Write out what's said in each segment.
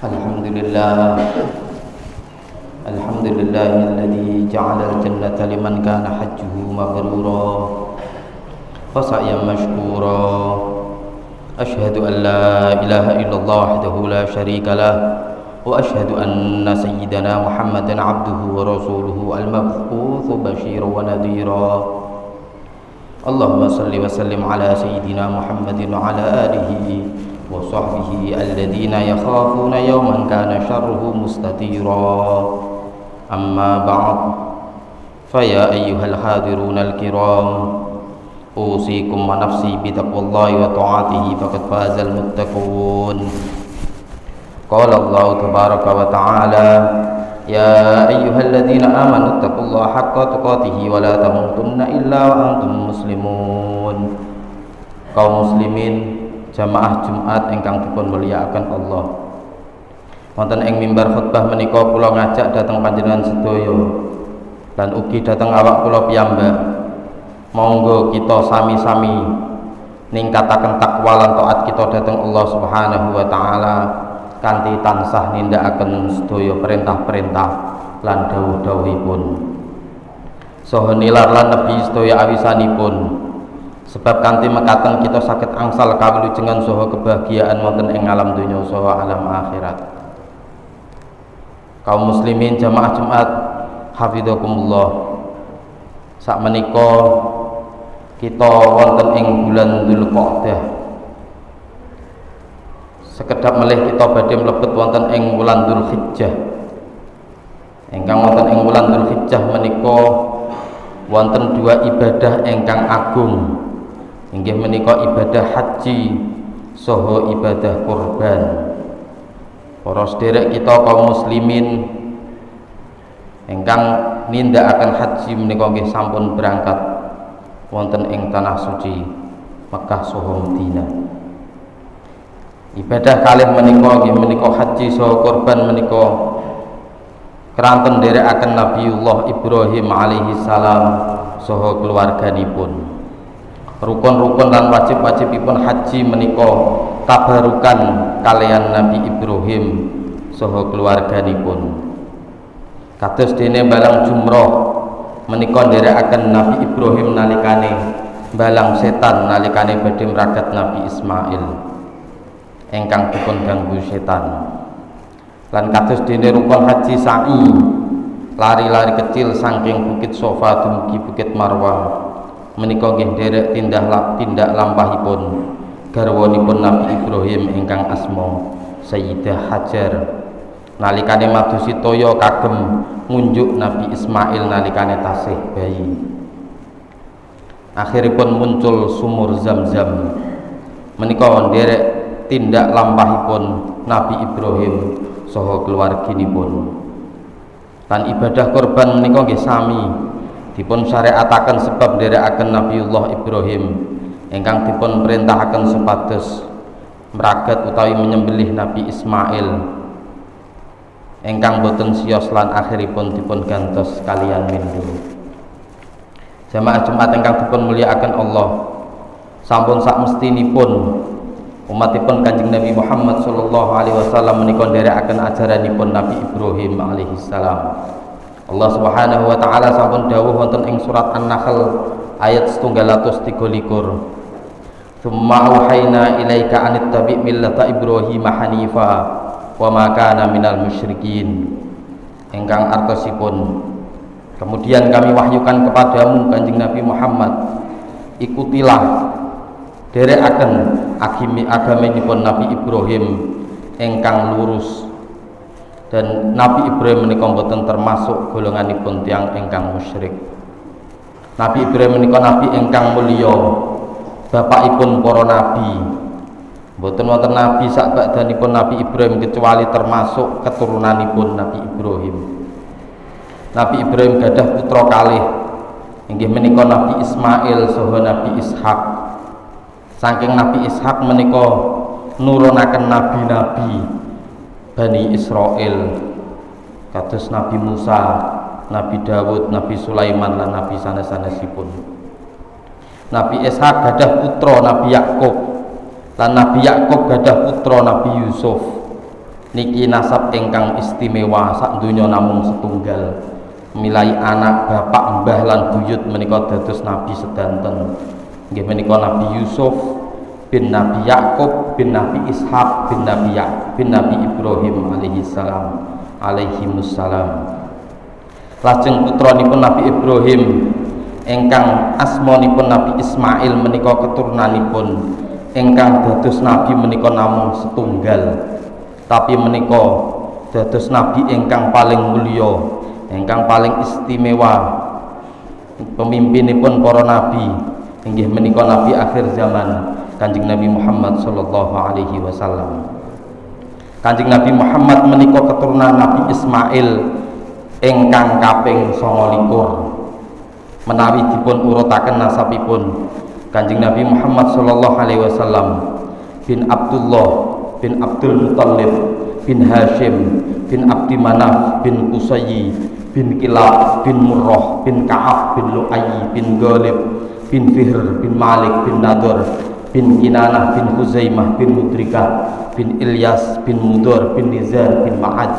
Alhamdulillah, alhamdulillahilladzi ja'ala al-jannata liman kana hajjuhu mabrura wa sa'yan mashkura. Asyhadu an la ilaha illallah wahdahu la syarika lah wa asyhadu anna sayyidana Muhammadan abduhu wa rasuluhu al-mab'utsu basyiran wa nadhira. Allahumma salli wa sallim ala sayyidina Muhammadin wa ala alihi wa sahbihi alladhina yakhafuna yawman kana syarruhu mustatira. Amma ba'd, faya ayyuhal hadiruna al-kiram, usikum wa nafsi bitaqwallahi wa ta'atihi faqad fazal muttaqun. Qala Allah tabaraka wa ta'ala, ya ayyuhalladzina amanu taqullaha haqqa tuqatih wa la tamutunna illa wa antum muslimun. Kaum muslimin jamaah Jumat ingkang dipun mulyakaken Allah, wonten ing mimbar khutbah menika kula ngajak dhateng panjenengan sedaya lan ugi dhateng awak kula piyambak, monggo kita sami-sami ningkataken takwa lan taat kita dhateng Allah Subhanahu wa taala kanthi tansah nindakaken sedaya perintah-perintah lan dawuh-dawuhipun, saha nilar lan nebi sedaya awisanipun, sebab kanthi mekaten kita saged angsal kawilujengan saha kebahagiaan wonten ing alam donya saha alam akhirat. Kaum muslimin jamaah Jumat hafizakumullah, sakmenika kita wonten ing bulan Dzulqa'dah. Sekedap melih kita badhe mlebet wonten ing wulan Dzulhijjah. Ingkang wonten ing wulan Dzulhijjah menika wonten dua ibadah ingkang agung, inggih menika ibadah haji saha ibadah kurban. Para sederek kita kaum muslimin ingkang nindakaken haji menika nggih sampun berangkat wonten ing tanah suci Mekah saha Madinah. Ibadah kalih menika nggih menika haji saha kurban menika keranten nderekaken Nabiullah Ibrahim alaihi salam saha keluarganipun. Rukun-rukun lan wajib-wajibipun haji menika tabarukan kalian Nabi Ibrahim saha keluarganipun. Kados dene balang jumrah menika nderekaken Nabi Ibrahim nalikane balang setan nalikane badhe mragat Nabi Ismail ingkang dipun ganggu setan. Lan kados dene rukun haji sa'i, lari-lari kecil saking Bukit Sofa dumugi Bukit Marwah menika nggih nderek tindak lampahipun garwanipun Nabi Ibrahim ingkang asma Sayyidah Hajar nalikane madosi toya kagem ngunjuk Nabi Ismail nalikane tasih bayi. Akhiripun muncul sumur Zam-Zam menika nderek tindak lampahipun Nabi Ibrahim saha keluarginipun. Lan ibadah kurban menika nggih sami dipun syariataken sebab nderekaken Nabiullah Ibrahim ingkang dipun perintahaken supados meragat utawi menyembelih Nabi Ismail ingkang boten siyos lan akhiripun dipun gantos kaliyan mindu. Jamaah Jumat ingkang dipun mulyakaken Allah, sampun sakmestinipun umatipun Kanjeng Nabi Muhammad sallallahu alaihi wasallam menika nderekaken ajaranipun Nabi Ibrahim alaihi salam. Allah Subhanahu wa taala sampun dawuh wonten ing surat An-Nahl ayat 123. Tsumma auhayna ilaika anittabi' millata Ibrahim hanifa wa ma kana minal musyrikin. Ingkang artosipun, kemudian kami wahyukan kepadamu Kanjeng Nabi Muhammad, ikutilah derekaken agamanipun Nabi Ibrahim ingkang lurus. Dan Nabi Ibrahim menika mboten termasuk golonganipun tiyang ingkang musyrik. Nabi Ibrahim menika nabi ingkang mulya, bapakipun para nabi. Mboten wonten nabi sakbadanipun Nabi Ibrahim kecuali termasuk keturunanipun Nabi Ibrahim. Nabi Ibrahim gadah putra kalih, inggih menika Nabi Ismail saha Nabi Ishak. Saking Nabi Ishak menika nurunaken nabi-nabi Bani Israel kados Nabi Musa, Nabi Dawud, Nabi Sulaiman lan Nabi sanes-sanesipun. Nabi Ishak gadah putra Nabi Yakub, lan Nabi Yakub gadah putra Nabi Yusuf. niki nasab ingkang istimewa sak donya namung setunggal. Milai anak, bapak, mbah lan buyut menika dados nabi sedanten. Nggih menika Nabi Yusuf bin Nabi Yakub bin Nabi Ishak bin Nabi Ibrahim alaihimussalam. Lajeng putranipun Nabi Ibrahim ingkang asmanipun Nabi Ismail menika keturunanipun ingkang dados nabi menika namung setunggal, tapi menika dados nabi ingkang paling mulya, ingkang paling istimewa. Pemimpinipun para nabi inggih menika nabi akhir zaman, Kanjeng Nabi Muhammad sallallahu alaihi wasallam. Kanjeng Nabi Muhammad menika keturunan Nabi Ismail ingkang kaping 29. Menawi dipun urutaken nasabipun, Kanjeng Nabi Muhammad sallallahu alaihi wasallam bin Abdullah bin Abdul Muthalib bin Hashim bin Abdi Manaf bin Qusayy bin Kilab bin Murrah bin Ka'ab bin Lu'ayy bin Ghalib bin Fihr bin Malik bin Nador bin Kinanah bin Huzaimah bin Mudrikah bin Ilyas bin Mudor bin Nizar bin Ma'ad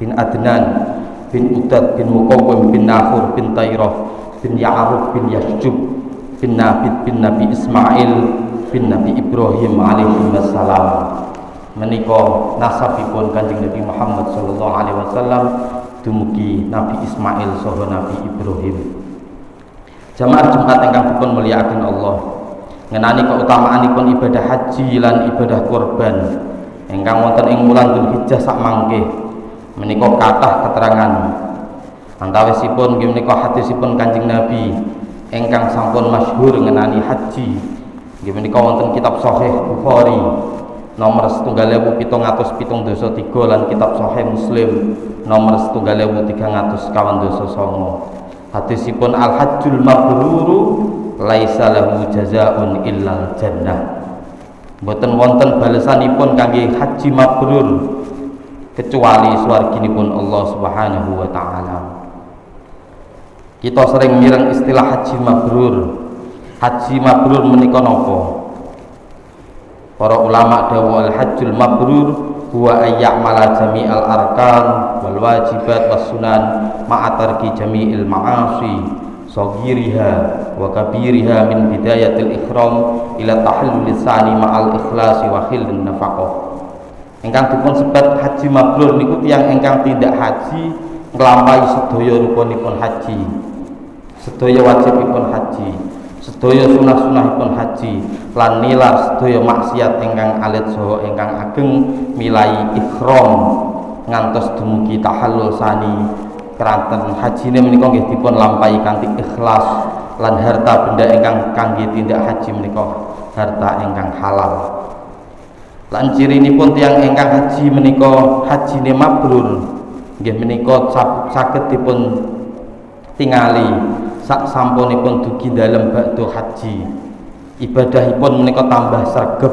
bin Adnan bin Udad bin Muqawwim bin Nahur bin Tayrah bin Ya'rub bin Yashjub bin Nabit bin Nabi Ismail bin Nabi Ibrahim alaihissalam. Menika nasabipun Kanjeng Nabi Muhammad sallallahu alaihi wasallam dumugi Nabi Ismail saha Nabi Ibrahim. Jamaah Jumat ingkang dipun mulyakaken Allah, ngenani keutamaanipun ibadah haji lan ibadah kurban ingkang wonten ing wulan Dzulhijjah sak mangke menika kathah keterangan. Antawisipun nggih menika hadisipun Kanjeng Nabi ingkang sampun masyhur ngenani haji. Nggih menika wonten kitab Sahih Bukhari nomor 1773 lan kitab Sahih Muslim nomor 1399. Hadisipun al-hajjul mabruru laisa lahu jazaa'un illal jannah. Mboten wonten balesanipun kangge haji mabrur kecuali swarginipun Allah Subhanahu wa taala. Kita sering mireng istilah haji mabrur. Haji mabrur menika napa? Para ulama dawuh al-hajjul mabrur huwa ayya'mala jami'al arkan wal wajibat was sunan ma'a tarki jami'il ma'asi saghiriha wa kabiriha min bidayatil ihram ila tahallul lisani ma'al ikhlasi wa khillin nafaqah. Ingkang dipun sebat haji mabrur niku tiyang ingkang tindak haji nglampahi sedaya rukunipun haji, sedaya wajibipun haji, sedaya sunah-sunahipun haji lan nilar sedaya maksiat ingkang alit saha ingkang ageng milai ihram ngantos dumugi tahallul sani. Keranten hajine menika nggih dipun lampahi kanthi ikhlas lan harta benda ingkang kangge tindak haji menika harta ingkang halal. Lan cirinipun tiyang ingkang haji menika hajine mabrur nggih menika saged dipun tingali sak sampunipun dugi dalem bakda haji. Ibadahipun menika tambah sregep,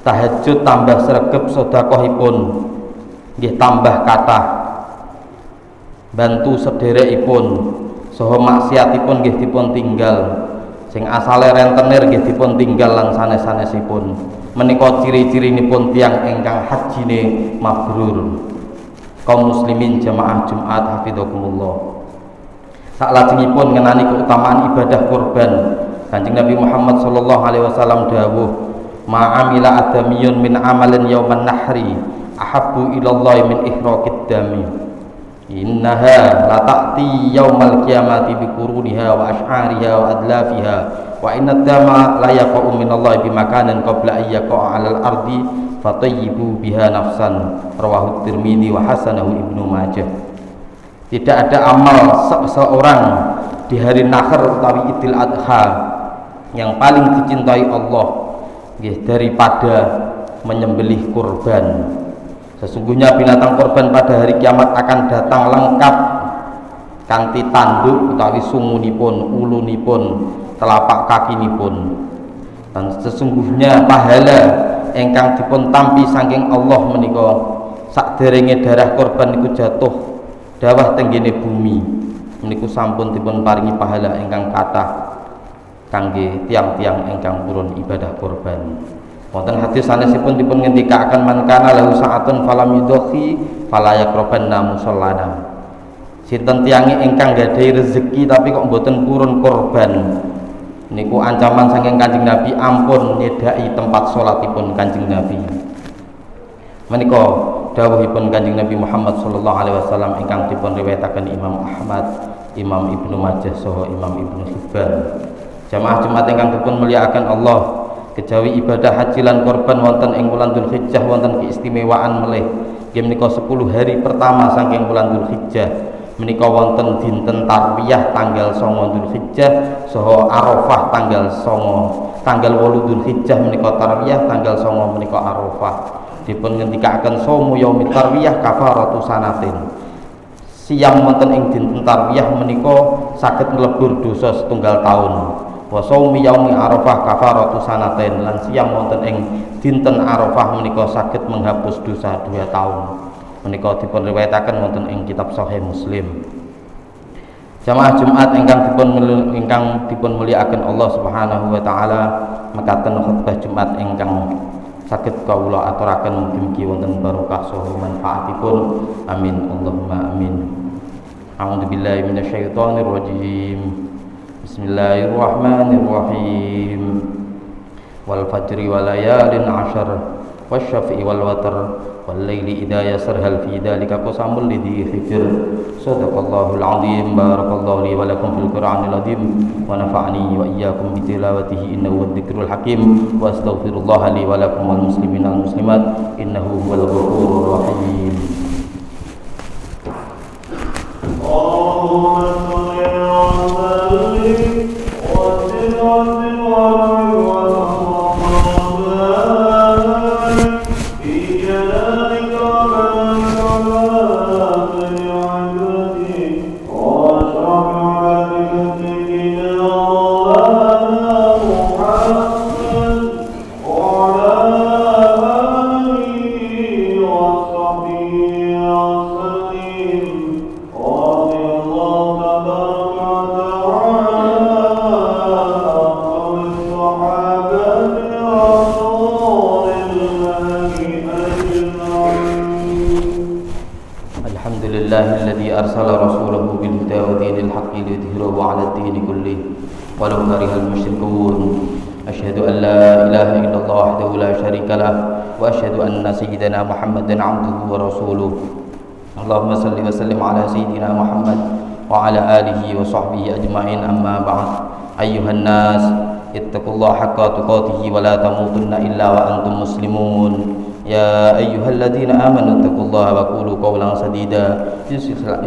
tahajud tambah sregep, sedekahipun nggih tambah kathah, bantu sederekipun saha maksiatipun nggih dipun tinggal, sing asale rentenir nggih dipun tinggal lan sanes-sanesipun. Menika ciri-cirinipun tiyang ingkang hajine mabrur. Kaum muslimin jamaah Jumat hafizakumullah. Saklajengipun ngenani keutamaan ibadah kurban, Kanjeng Nabi Muhammad sallallahu alaihi wasallam dawuh, "Ma'amila adamiyun min amalin yauman nahri ahabbu ilallahi min ihraqid dami. Innaha la ta'ti yaumal qiyamati bi quruniha wa ash'ariha wa adlafiha wa inna dama la yaqa'u minallahi bi makanin qabla an yaqa'a 'alal ardi fatayyibu biha nafsan." Rawahu Tirmidzi wa hasanahu Ibnu Majah. Tidak ada amal seseorang di hari Nahr utawi Idul Adha yang paling dicintai Allah daripada menyembelih kurban. Sesungguhnya binatang kurban pada hari kiamat akan datang lengkap kanthi tanduk utawi sungunipun, ulunipun, telapak kakinipun. Dan sesungguhnya pahala ingkang dipun tampi saking Allah menika sakderenge darah kurban niku jatuh dawah tenggene bumi niku sampun dipun paringi pahala ingkang kathah kangge tiang-tiang ingkang purun ibadah kurban. Wonten hadis sanesipun dipun ngendikaken man kana lahu sa'atun falam yudhi fala yaqrabanna musallana. Sinten tiyange ingkang gadhahi rezeki tapi kok mboten purun korban, niku ancaman saking Kanjeng Nabi, ampun nyedaki tempat salatipun Kanjeng Nabi. Menika dawuhipun Kanjeng Nabi Muhammad sallallahu alaihi wasallam ingkang dipun riwayataken Imam Ahmad, Imam Ibnu Majah saha Imam Ibnu Hibban. Jamaah Jumat ingkang dipun mulyakaken Allah, kejawi ibadah haji lan korban wonten ing wulan Dzulhijjah wonten keistimewaan melih. Nggih menika 10 hari pertama saking wulan Dzulhijjah menika wonten dinten tarwiyah tanggal 9 Dzulhijjah saha Arafah tanggal 9. Tanggal 8 Dzulhijjah menika tarwiyah, tanggal 9 menika Arafah. Dipun ngendikaken saumu yaumit tarwiyah kafaratu sanatin. Siam wonten ing dinten tarwiyah menika saged nglebur dosa setunggal taun. Wa saumi yaumi Arafah kafaratu sanatin, lan siam wonten ing dinten Arafah menika saged menghapus dosa 2 taun. Menika dipun riwayataken wonten ing kitab Sahih Muslim. Jamaah Jumat ingkang dipun mulyakaken Allah Subhanahu wa taala, mekaten khutbah Jumat ingkang saged kawula aturaken mugi-mugi wonten barokah saha manfaatipun. Amin Allahumma amin. A'udzubillahi minasyaitonir rajim. Bismillahirrahmanirrahim. Wal fajri wa layalin 'ashar wasyafi'i wal watr wal laili idza yasar hal fi dzalika qasamul lidhi hijr. Shadaqallahul 'azim. Barakallahu li wa lakum fil Qur'anil 'azim wa nafa'ani wa iyyakum bi tilawatihi innahu wadh-dhikrul hakim. Wa astaghfirullah li wa lakum wal muslimina wal muslimat innahu huwal ghafurur rahim. Alhamdulillahilladzi arsala rasulahu bil huda wa dinil haqqi liyudhhirahu 'ala ad-dini kullih walau karihal musyrikun. Asyhadu an la ilaha illallah wahdahu la syarika lah wa asyhadu anna sayyidana Muhammadan 'abduhu wa rasuluh. Allahumma shalli wa sallim ala sayyidina Muhammad wa ala alihi wa sahbihi ajma'in, amma ba'd. Ayyuhan nas ittaqullaha haqqa tuqatih wa la tamutunna illa wa antum muslimun. Ya ayyuhalladzina amanu taqullaha wa qulu qawlan sadida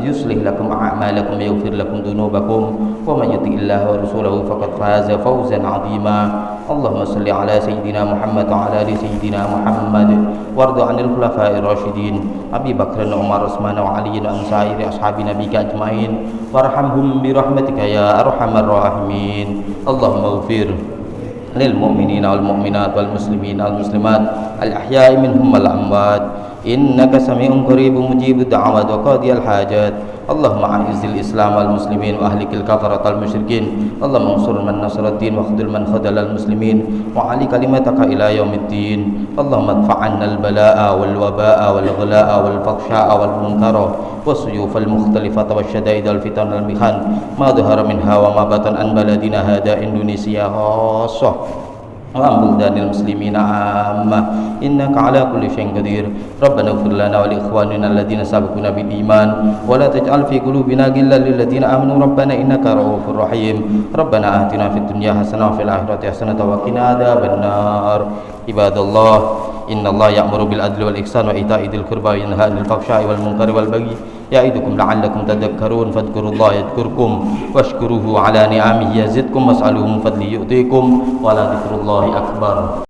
yuslih lakum a'malakum wa yaghfir lakum dhunubakum wa may yuti'illaha wa rasulahu faqad faza fawzan 'azima. Allahumma shalli ala sayyidina Muhammad wa ala ali sayyidina Muhammad warḍa 'anil khulafa'ir rasyidin Abi Bakr, Umar, Utsman wa Ali wa sa'iri ashabi nabiyika ajmain warhamhum bi rahmatika ya arhamar rahimin. Allahumma ighfir lil mu'minina wal mu'minat wal muslimina wal muslimat al ahya'i minhum wal amwat innaka sami'un qaribun mujibud da'awat wa qadiyal hajat. Allahumma a'izzil islam wal muslimin wa ahlikil kafaratal musyrikin. Allahumma ansur man nasaraddin wa khudhul man khadalal muslimin wa ali kalimataka ila yaumiddin. Allahumma adfa'anna al bala'a wal waba'a wal ghla'a wal fakhsha'a wal munkara والسيوف المختلفة والشدائد والفتن والمحن ما ظهر منها وما بطن عن بلدنا هذا إندونيسيا خاصة وعن بلدان المسلمين عامة إنك على كل شيء قدير. ربنا اغفر لنا ولإخواننا الذين سبقونا بالإيمان ولا تجعل في قلوبنا غلا للذين آمنوا ربنا إنك رؤوف رحيم. ربنا آتنا في الدنيا حسنة وفي الآخرة حسنة وقنا عذاب النار. عباد الله إن الله يأمر بالعدل والإحسان وإيتاء ذي القربى وينهى عن الفحشاء والمنكر والبغي يعظكم لعلكم تذكرون. فاذكروا الله يذكركم واشكروه على نعمه يزدكم واسألوه من فضله يؤتيكم ولذكر الله أكبر.